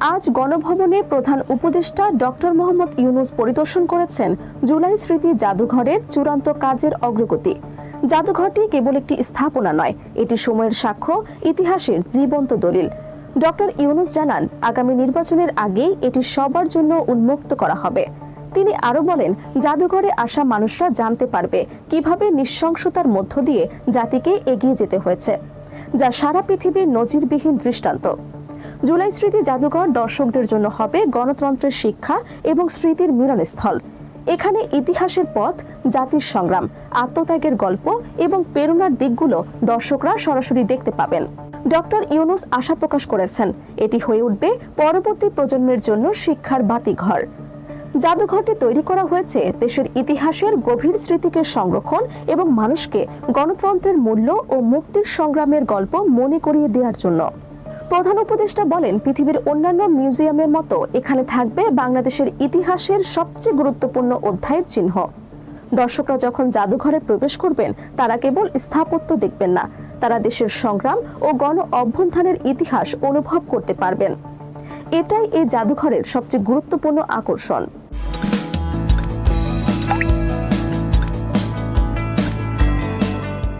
আজ গণভবনে প্রধান উপদেষ্টা ডক্টর মোহাম্মদ ইউনূস পরিদর্শন করেছেন জুলাই স্মৃতি জাদুঘরের চূড়ান্ত কাজের অগ্রগতি। জাদুঘরটি কেবল একটি স্থাপনা নয়, এটি সময়ের সাক্ষ্য, ইতিহাসের জীবন্ত দলিল। ডক্টর ইউনূস জানান, আগামী নির্বাচনের আগেই এটি সবার জন্য উন্মুক্ত করা হবে। তিনি আরো বলেন, জাদুঘরে আসা মানুষরা জানতে পারবে কিভাবে নৃশংসতার মধ্য দিয়ে জাতিকে এগিয়ে যেতে হয়েছে, যা সারা পৃথিবীর নজিরবিহীন দৃষ্টান্ত। জুলাই স্মৃতি জাদুঘর দর্শকদের জন্য হবে গণতন্ত্রের শিক্ষা এবং স্মৃতির মিলনস্থল। এখানে ইতিহাসের পথ, জাতির সংগ্রাম, আত্মত্যাগের গল্প এবং প্রেরণার দিকগুলো দর্শকরা সরাসরি দেখতে পাবেন। ডক্টর ইউনূস আশা প্রকাশ করেছেন, এটি হয়ে উঠবে পরবর্তী প্রজন্মের জন্য শিক্ষার বাতিঘর। জাদুঘরটি তৈরি করা হয়েছে দেশের ইতিহাসের গভীর স্মৃতিকে সংরক্ষণ এবং মানুষকে গণতন্ত্রের মূল্য ও মুক্তির সংগ্রামের গল্প মনে করিয়ে দেওয়ার জন্য। প্রধান উপদেষ্টা বলেন, পৃথিবীর অন্যান্য মিউজিয়ামের মতো এখানে থাকবে বাংলাদেশের ইতিহাসের সবচেয়ে গুরুত্বপূর্ণ অধ্যায়ের চিহ্ন। দর্শকরা যখন জাদুঘরে প্রবেশ করবেন, তারা কেবল স্থাপত্য দেখবেন না, তারা দেশের সংগ্রাম ও গণ অভ্যুত্থানের ইতিহাস অনুভব করতে পারবেন। এটাই এই জাদুঘরের সবচেয়ে গুরুত্বপূর্ণ আকর্ষণ।